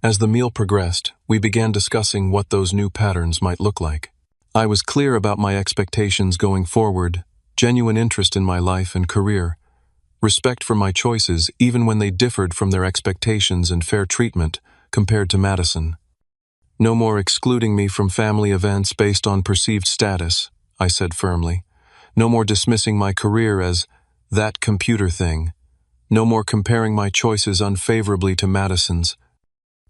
As the meal progressed, we began discussing what those new patterns might look like. I was clear about my expectations going forward, genuine interest in my life and career, respect for my choices even when they differed from their expectations, and fair treatment compared to Madison. No more excluding me from family events based on perceived status, I said firmly. No more dismissing my career as that computer thing. No more comparing my choices unfavorably to Madison's.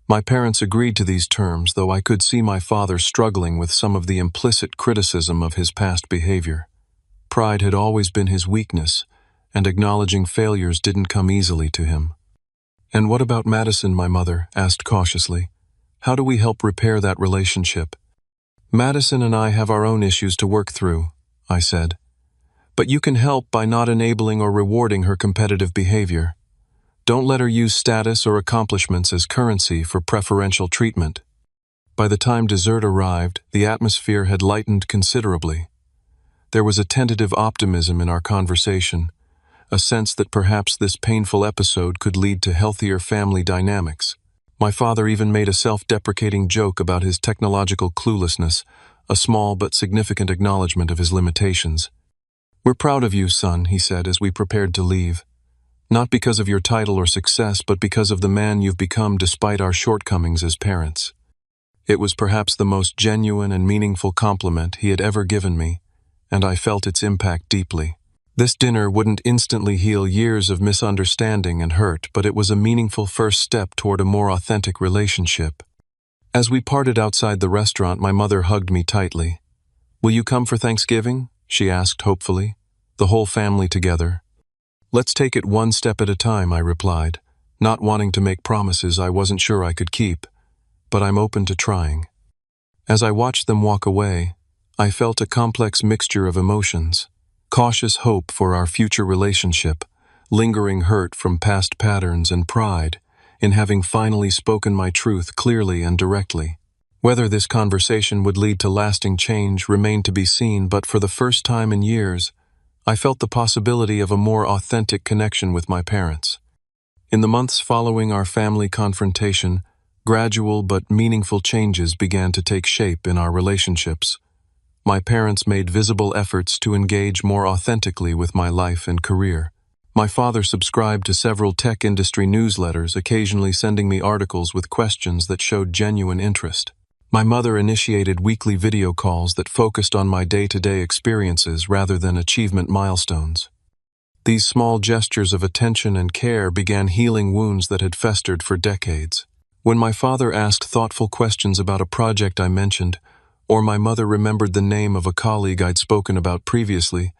My parents agreed to these terms, though I could see my father struggling with some of the implicit criticism of his past behavior. Pride had always been his weakness, and acknowledging failures didn't come easily to him. And what about Madison, my mother asked cautiously. How do we help repair that relationship? Madison and I have our own issues to work through, I said. But you can help by not enabling or rewarding her competitive behavior. Don't let her use status or accomplishments as currency for preferential treatment. By the time dessert arrived, the atmosphere had lightened considerably. There was a tentative optimism in our conversation, a sense that perhaps this painful episode could lead to healthier family dynamics. My father even made a self-deprecating joke about his technological cluelessness, a small but significant acknowledgement of his limitations. We're proud of you, son, he said as we prepared to leave. Not because of your title or success, but because of the man you've become despite our shortcomings as parents. It was perhaps the most genuine and meaningful compliment he had ever given me, and I felt its impact deeply. This dinner wouldn't instantly heal years of misunderstanding and hurt, but it was a meaningful first step toward a more authentic relationship. As we parted outside the restaurant, my mother hugged me tightly. "Will you come for Thanksgiving?" she asked hopefully. "The whole family together." "Let's take it one step at a time," I replied, not wanting to make promises I wasn't sure I could keep, but I'm open to trying. As I watched them walk away, I felt a complex mixture of emotions. Cautious hope for our future relationship, lingering hurt from past patterns, and pride in having finally spoken my truth clearly and directly. Whether this conversation would lead to lasting change remained to be seen, but for the first time in years, I felt the possibility of a more authentic connection with my parents. In the months following our family confrontation, gradual but meaningful changes began to take shape in our relationships. My parents made visible efforts to engage more authentically with my life and career. My father subscribed to several tech industry newsletters, occasionally sending me articles with questions that showed genuine interest. My mother initiated weekly video calls that focused on my day-to-day experiences rather than achievement milestones. These small gestures of attention and care began healing wounds that had festered for decades. When my father asked thoughtful questions about a project I mentioned, or my mother remembered the name of a colleague I'd spoken about previously,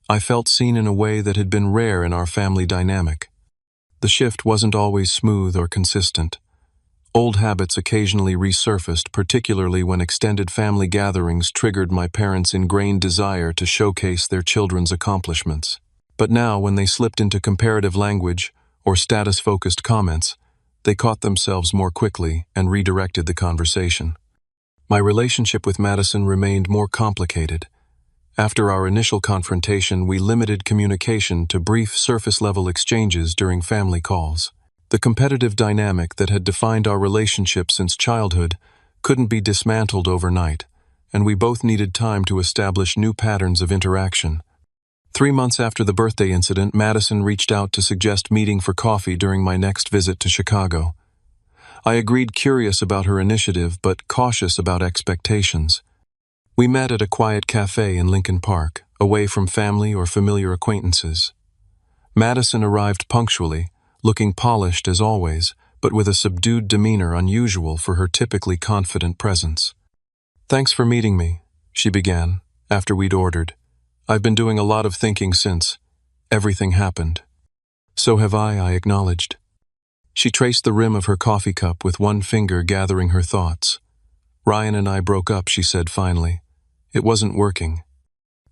I felt seen in a way that had been rare in our family dynamic. The shift wasn't always smooth or consistent. Old habits occasionally resurfaced, particularly when extended family gatherings triggered my parents' ingrained desire to showcase their children's accomplishments. But now, when they slipped into comparative language or status-focused comments, they caught themselves more quickly and redirected the conversation. My relationship with Madison remained more complicated. After our initial confrontation, we limited communication to brief surface-level exchanges during family calls. The competitive dynamic that had defined our relationship since childhood couldn't be dismantled overnight, and we both needed time to establish new patterns of interaction. 3 months after the birthday incident, Madison reached out to suggest meeting for coffee during my next visit to Chicago. I agreed, curious about her initiative, but cautious about expectations. We met at a quiet cafe in Lincoln Park, away from family or familiar acquaintances. Madison arrived punctually, looking polished as always, but with a subdued demeanor unusual for her typically confident presence. "Thanks for meeting me," she began, after we'd ordered. "I've been doing a lot of thinking since everything happened." "So have I acknowledged. She traced the rim of her coffee cup with one finger, gathering her thoughts. "Ryan and I broke up," she said finally. "It wasn't working."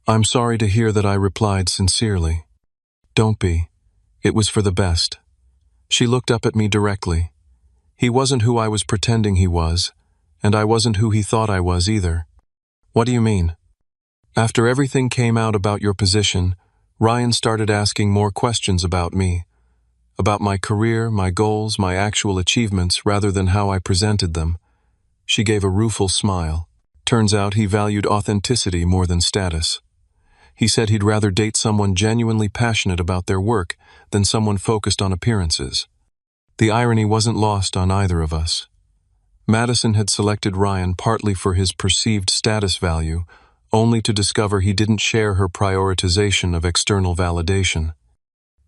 "I'm sorry to hear that," I replied sincerely. "Don't be. It was for the best." She looked up at me directly. "He wasn't who I was pretending he was, and I wasn't who he thought I was either." "What do you mean?" "After everything came out about your position, Ryan started asking more questions about me, about my career, my goals, my actual achievements, rather than how I presented them." She gave a rueful smile. "Turns out he valued authenticity more than status. He said he'd rather date someone genuinely passionate about their work than someone focused on appearances." The irony wasn't lost on either of us. Madison had selected Ryan partly for his perceived status value, only to discover he didn't share her prioritization of external validation.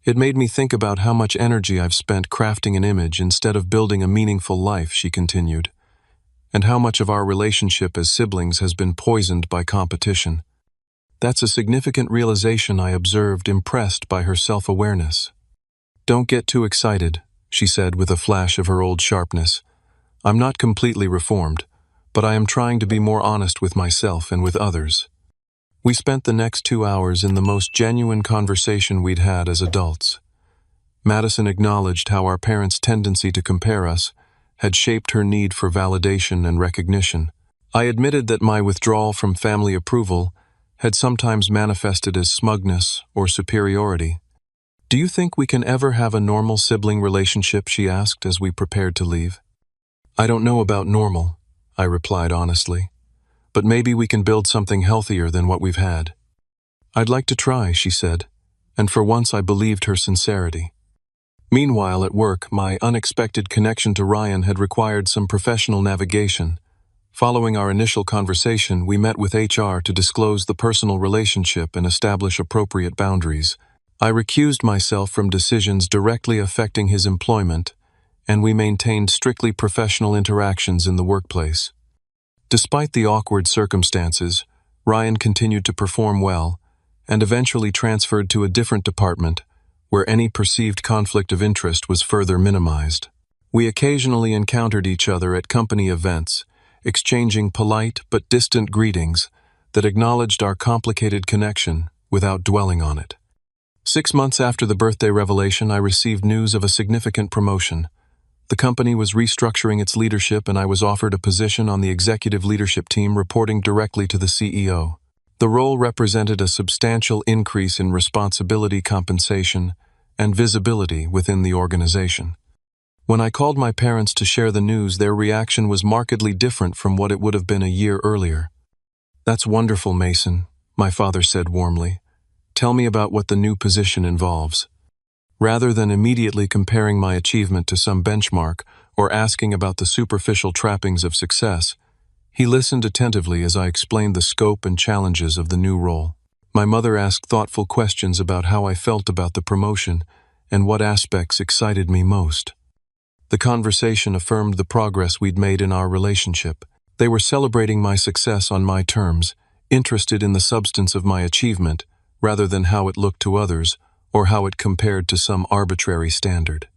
"It made me think about how much energy I've spent crafting an image instead of building a meaningful life," she continued, "and how much of our relationship as siblings has been poisoned by competition." "That's a significant realization," I observed, impressed by her self-awareness. "Don't get too excited," she said with a flash of her old sharpness. "I'm not completely reformed, but I am trying to be more honest with myself and with others." We spent the next 2 hours in the most genuine conversation we'd had as adults. Madison acknowledged how our parents' tendency to compare us had shaped her need for validation and recognition. I admitted that my withdrawal from family approval had sometimes manifested as smugness or superiority. "Do you think we can ever have a normal sibling relationship?" she asked as we prepared to leave. "I don't know about normal," I replied honestly, "but maybe we can build something healthier than what we've had." "I'd like to try," she said, and for once I believed her sincerity. Meanwhile, at work, my unexpected connection to Ryan had required some professional navigation. Following our initial conversation, we met with HR to disclose the personal relationship and establish appropriate boundaries. I recused myself from decisions directly affecting his employment, and we maintained strictly professional interactions in the workplace. Despite the awkward circumstances, Ryan continued to perform well, and eventually transferred to a different department, where any perceived conflict of interest was further minimized. We occasionally encountered each other at company events, exchanging polite but distant greetings that acknowledged our complicated connection without dwelling on it. 6 months after the birthday revelation, I received news of a significant promotion. The company was restructuring its leadership, and I was offered a position on the executive leadership team reporting directly to the CEO. The role represented a substantial increase in responsibility, compensation, and visibility within the organization. When I called my parents to share the news, their reaction was markedly different from what it would have been a year earlier. "That's wonderful, Mason," my father said warmly. "Tell me about what the new position involves." Rather than immediately comparing my achievement to some benchmark or asking about the superficial trappings of success, he listened attentively as I explained the scope and challenges of the new role. My mother asked thoughtful questions about how I felt about the promotion and what aspects excited me most. The conversation affirmed the progress we'd made in our relationship. They were celebrating my success on my terms, interested in the substance of my achievement rather than how it looked to others or how it compared to some arbitrary standard.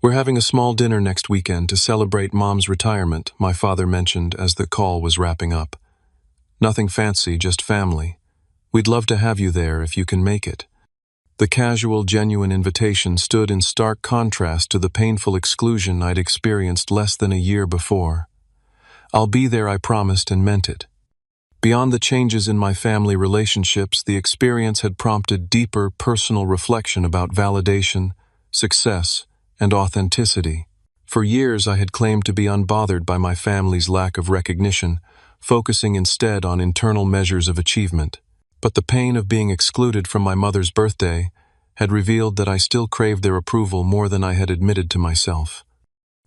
"We're having a small dinner next weekend to celebrate Mom's retirement," my father mentioned as the call was wrapping up. "Nothing fancy, just family. We'd love to have you there if you can make it." The casual, genuine invitation stood in stark contrast to the painful exclusion I'd experienced less than a year before. "I'll be there," I promised, and meant it. Beyond the changes in my family relationships, the experience had prompted deeper personal reflection about validation, success, and authenticity. For years, I had claimed to be unbothered by my family's lack of recognition, focusing instead on internal measures of achievement. But the pain of being excluded from my mother's birthday had revealed that I still craved their approval more than I had admitted to myself.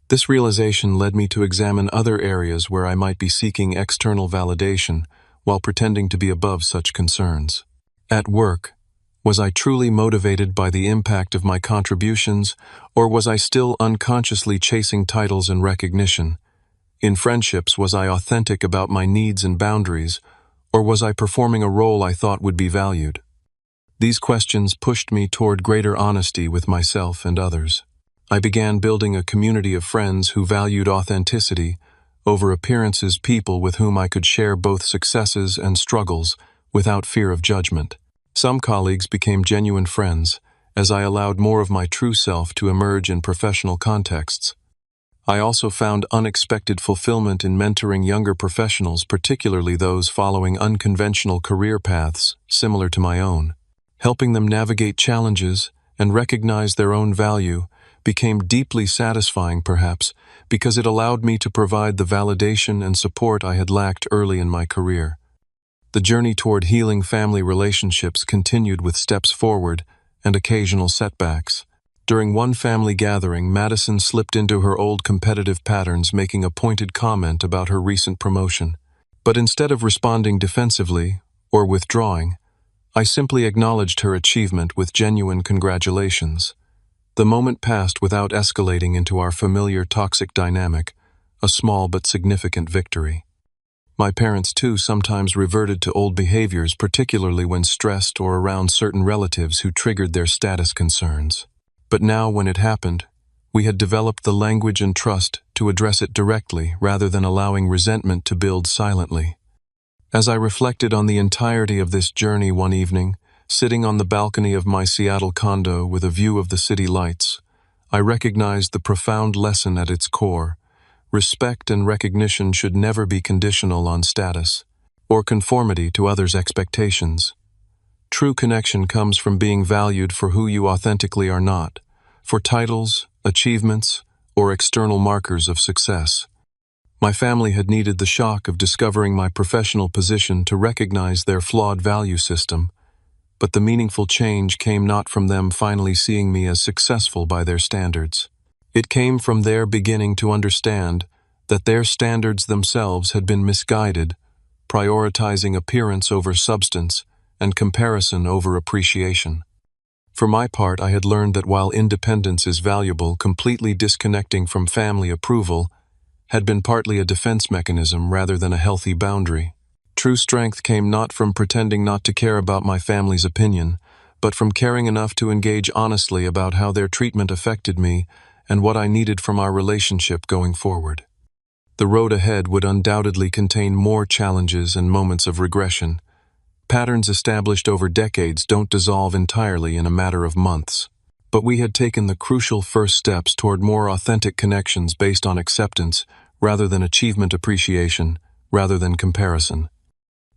This realization led me to examine other areas where I might be seeking external validation while pretending to be above such concerns. At work, was I truly motivated by the impact of my contributions, or was I still unconsciously chasing titles and recognition? In friendships, was I authentic about my needs and boundaries, or was I performing a role I thought would be valued? These questions pushed me toward greater honesty with myself and others. I began building a community of friends who valued authenticity over appearances, people with whom I could share both successes and struggles without fear of judgment. Some colleagues became genuine friends, as I allowed more of my true self to emerge in professional contexts. I also found unexpected fulfillment in mentoring younger professionals, particularly those following unconventional career paths similar to my own. Helping them navigate challenges and recognize their own value became deeply satisfying, perhaps, because it allowed me to provide the validation and support I had lacked early in my career. The journey toward healing family relationships continued with steps forward and occasional setbacks. During one family gathering, Madison slipped into her old competitive patterns, making a pointed comment about her recent promotion. But instead of responding defensively or withdrawing, I simply acknowledged her achievement with genuine congratulations. The moment passed without escalating into our familiar toxic dynamic, a small but significant victory. My parents, too, sometimes reverted to old behaviors, particularly when stressed or around certain relatives who triggered their status concerns. But now, when it happened, we had developed the language and trust to address it directly rather than allowing resentment to build silently. As I reflected on the entirety of this journey one evening, sitting on the balcony of my Seattle condo with a view of the city lights, I recognized the profound lesson at its core. Respect and recognition should never be conditional on status or conformity to others' expectations. True connection comes from being valued for who you authentically are, not for titles, achievements, or external markers of success. My family had needed the shock of discovering my professional position to recognize their flawed value system, but the meaningful change came not from them finally seeing me as successful by their standards. It came from their beginning to understand that their standards themselves had been misguided, prioritizing appearance over substance and comparison over appreciation. For my part, I had learned that while independence is valuable, completely disconnecting from family approval had been partly a defense mechanism rather than a healthy boundary. True strength came not from pretending not to care about my family's opinion, but from caring enough to engage honestly about how their treatment affected me and what I needed from our relationship going forward. The road ahead would undoubtedly contain more challenges and moments of regression. Patterns established over decades don't dissolve entirely in a matter of months. But we had taken the crucial first steps toward more authentic connections based on acceptance rather than achievement, appreciation rather than comparison.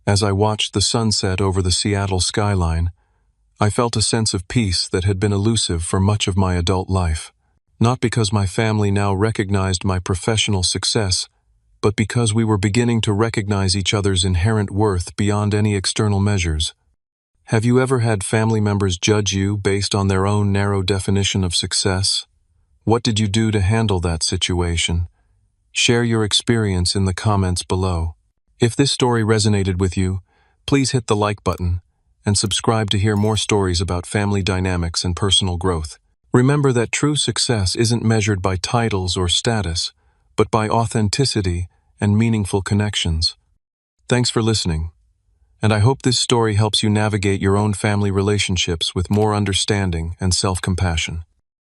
As I watched the sunset over the Seattle skyline, I felt a sense of peace that had been elusive for much of my adult life. Not because my family now recognized my professional success, but because we were beginning to recognize each other's inherent worth beyond any external measures. Have you ever had family members judge you based on their own narrow definition of success? What did you do to handle that situation? Share your experience in the comments below. If this story resonated with you, please hit the like button and subscribe to hear more stories about family dynamics and personal growth. Remember that true success isn't measured by titles or status, but by authenticity and meaningful connections. Thanks for listening, and I hope this story helps you navigate your own family relationships with more understanding and self-compassion.